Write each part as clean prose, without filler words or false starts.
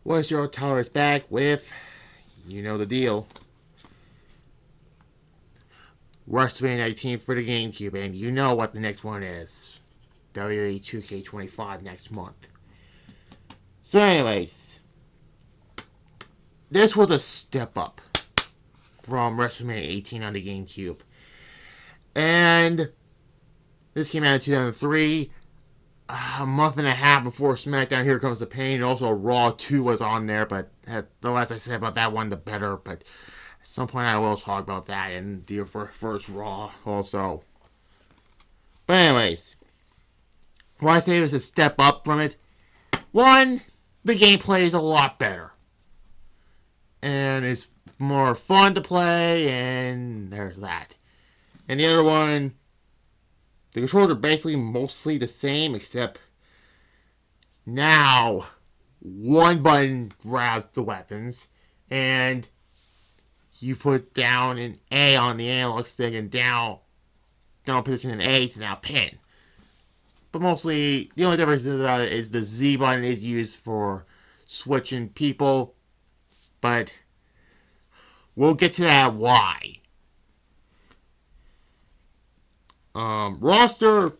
Was your Towers back with, you know the deal, WrestleMania 19 for the Gamecube, and you know what the next one is. WWE 2K25 next month. So anyways, this was a step up from WrestleMania 18 on the Gamecube. And this came out in 2003. A month and a half before SmackDown Here Comes the Pain. And also Raw 2 was on there, but the less I say about that one, the better. But at some point I will talk about that in the first Raw also. But anyways, why I say it was a step up from it. One, the gameplay is a lot better. And it's more fun to play, and there's that. And the other one, the controls are basically mostly the same, except now one button grabs the weapons, and you put down an A on the analog stick and down position an A to now pin. But mostly, the only difference about it is the Z button is used for switching people, but we'll get to that why. Roster,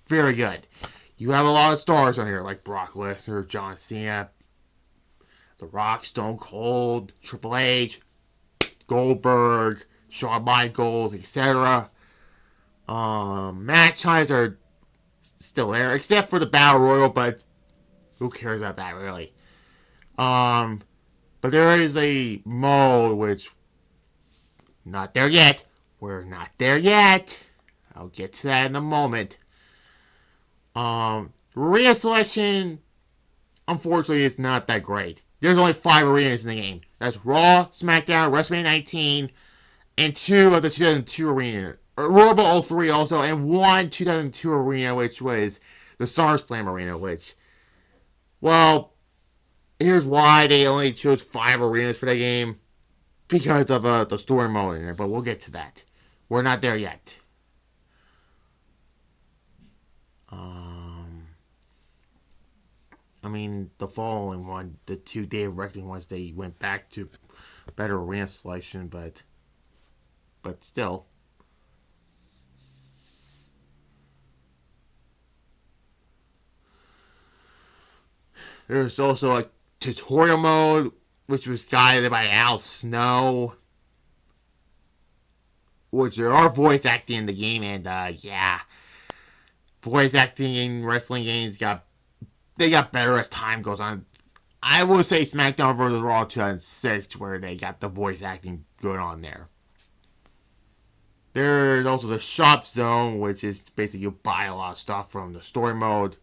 very good. You have a lot of stars on here, like Brock Lesnar, John Cena, The Rock, Stone Cold, Triple H, Goldberg, Shawn Michaels, etc. Match times are still there, except for the Battle Royal, but who cares about that, really? But there is a mode which, not there yet. We're not there yet. I'll get to that in a moment. Arena selection, unfortunately, is not that great. There's only 5 arenas in the game. That's Raw, SmackDown, WrestleMania 19, and 2 of the 2002 arena. Royal 03 also, and 1 2002 arena, which was the SummerSlam arena, which, well, here's why they only chose 5 arenas for that game. Because of the story mode in there, but we'll get to that. We're not there yet. I mean, the following one, the 2 Day of Reckoning ones, they went back to better arena selection, but still. There's also a tutorial mode, which was guided by Al Snow, which there are voice acting in the game, and yeah, voice acting in wrestling games got better as time goes on. I would say SmackDown vs. Raw 2006, where they got the voice acting good on there. There's also the Shop Zone, which is basically you buy a lot of stuff from the story mode.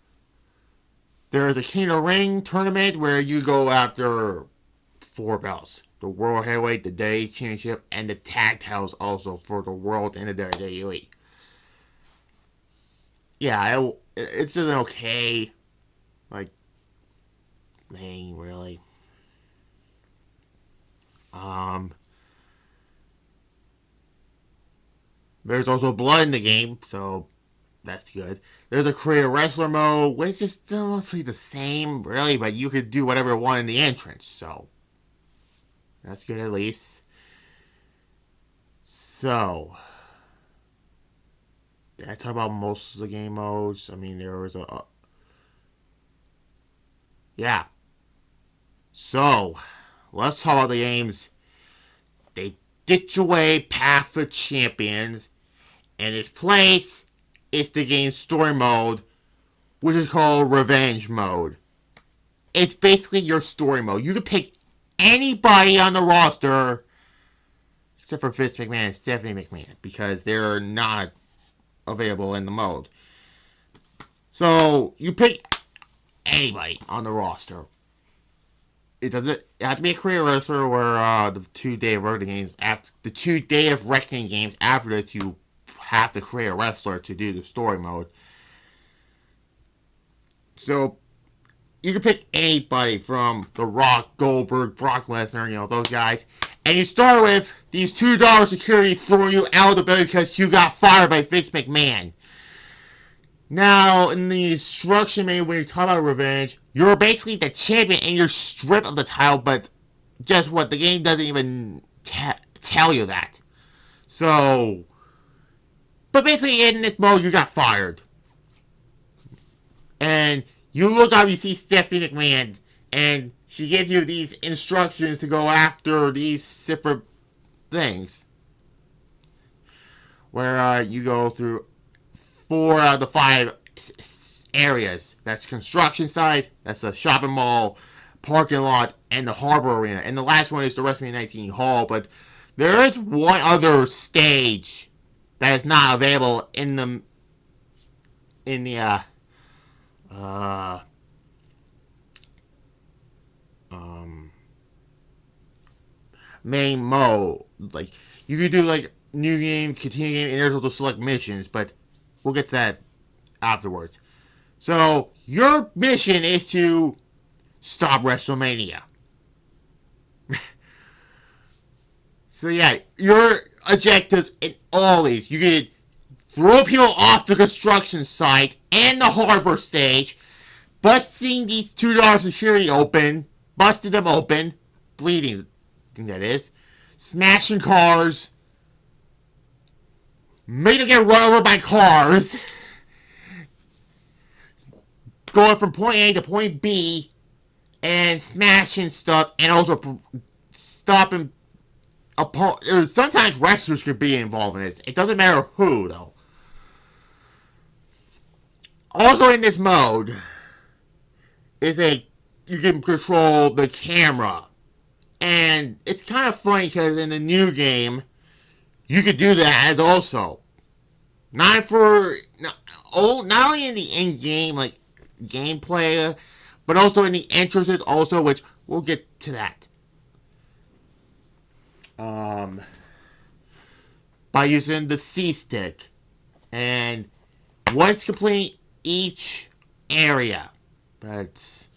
There's a King of the Ring tournament where you go after 4 belts. The World Heavyweight, the Day Championship, and the Tag Titles also for the World and the WWE. Yeah, it's just an okay, thing, really. There's also blood in the game, so that's good. There's a Creator Wrestler mode, which is still mostly the same, really, but you could do whatever you want in the entrance, so that's good at least. So, did I talk about most of the game modes? I mean, there was yeah. So, let's talk about the games. They ditch away Path for Champions, and its place is the game's story mode, which is called Revenge Mode. It's basically your story mode. You can pick anybody on the roster, except for Vince McMahon and Stephanie McMahon, because they're not available in the mode. So, you pick anybody on the roster. It doesn't have to be a career wrestler where the 2 Day of Reckoning games after the 2 Day of Reckoning games after this you have to create a wrestler to do the story mode. So you can pick anybody from The Rock, Goldberg, Brock Lesnar, those guys. And you start with these $2 security throwing you out of the building because you got fired by Vince McMahon. Now, in the instruction manual, when you talk about revenge, you're basically the champion and you're stripped of the title, but guess what? The game doesn't even tell you that. So, but basically in this mode, you got fired. And you look up, you see Stephanie McMahon, and she gives you these instructions to go after these different things. Where you go through 4 out of the 5 areas. That's construction site, that's the shopping mall, parking lot, and the harbor arena. And the last one is the WrestleMania 19 hall. But there is one other stage that is not available in the uh, main mode. Like, you could do like new game, continue game, and there's also select missions, but we'll get to that afterwards. So your mission is to stop WrestleMania. So yeah, your objectives in all these, you can throw people off the construction site and the harbor stage, busting these $2 security open, busting them open, bleeding, I think that is, smashing cars, making them get run over by cars, going from point A to point B, and smashing stuff, and also stopping sometimes wrestlers could be involved in this. It doesn't matter who, though. Also in this mode is you can control the camera. And it's kind of funny because in the new game, you could do that as also. Not only in the in-game, like, gameplay, but also in the entrances also, which we'll get to that. By using the C-stick. And once complete each area, that's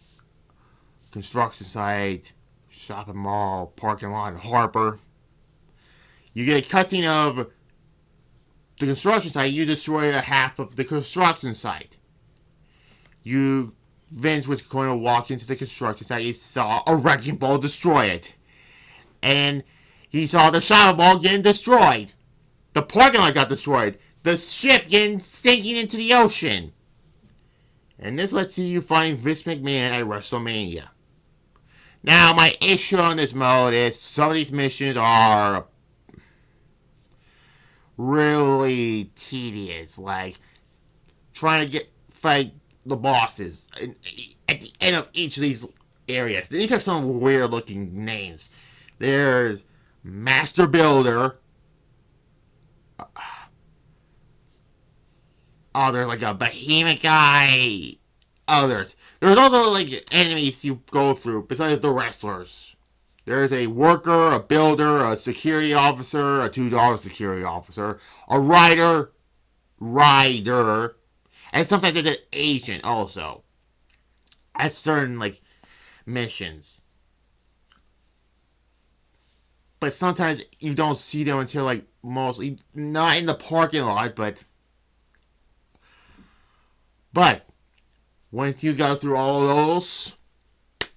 construction site, shopping mall, parking lot, and harbor, you get a cutscene of the construction site. You destroy a half of the construction site. Vince was going to walk into the construction site. He saw a wrecking ball destroy it. And he saw the shopping mall getting destroyed. The parking lot got destroyed. The ship sinking into the ocean. And this lets you find Vince McMahon at WrestleMania. Now, my issue on this mode is some of these missions are really tedious. Like, trying to fight the bosses at the end of each of these areas. These are some weird looking names. There's Master Builder. Oh, there's like a behemoth guy. There's also like enemies you go through besides the wrestlers. There's a worker, a builder, a security officer, a $2 security officer, a rider, and sometimes there's an agent also. At certain like missions. But sometimes you don't see them until like mostly not in the parking lot, but once you go through all of those,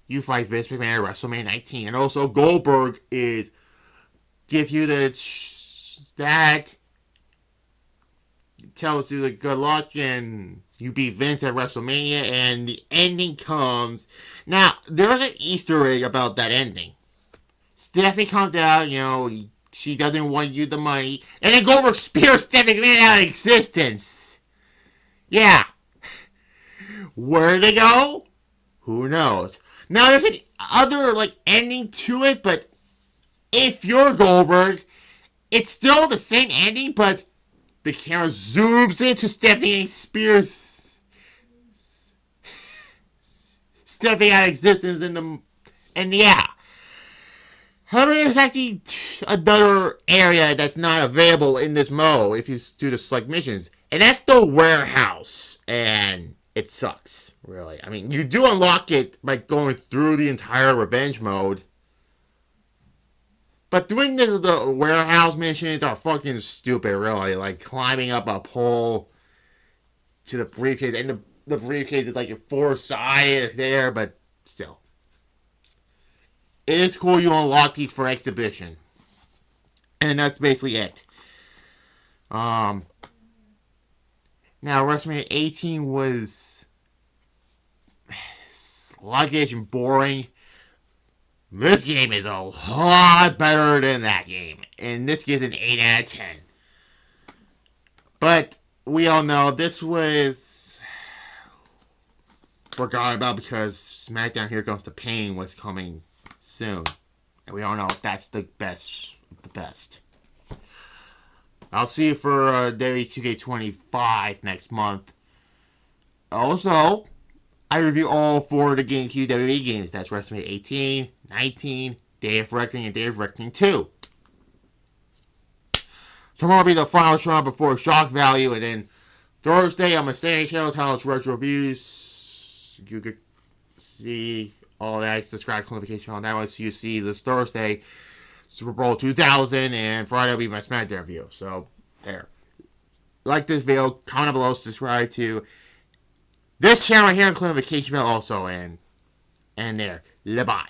you fight Vince McMahon at WrestleMania 19. And also Goldberg give you that tells you good luck and you beat Vince at WrestleMania and the ending comes. Now, there's an Easter egg about that ending. Stephanie comes out, she doesn't want you the money, and then Goldberg spears Stephanie McMahon out of existence. Yeah. Where did they go? Who knows? Now, there's an other, ending to it, but if you're Goldberg, it's still the same ending, but the camera zooms into Stephanie and spears Stephanie out of existence and yeah. However, there's actually another area that's not available in this mode if you do the select missions, and that's the warehouse, and it sucks, really. I mean, you do unlock it by going through the entire revenge mode, but doing the warehouse missions are fucking stupid, really. Like climbing up a pole, to the briefcase, and the briefcase is like a four-sided there, but still. It is cool you unlock these for exhibition. And that's basically it. Now, WrestleMania 18 was sluggish and boring. This game is a lot better than that game. And this gives an 8 out of 10. But we all know this was forgotten about because SmackDown Here Comes the Pain was coming soon. And we all know that's the best of the best. I'll see you for WWE 2K25 next month. Also, I review all 4 of the GameCube WWE games. That's WrestleMania 18, 19, Day of Reckoning, and Day of Reckoning 2. Tomorrow will be the final show before Shock Value, and then Thursday I'm going to say shows, how it's retro reviews. You could see all that. Subscribe to the notification on that one so you see this Thursday Super Bowl 2000, and Friday will be my SmackDown review. So, there. Like this video, comment below, subscribe to this channel here, and click the notification bell also, and there. Bye.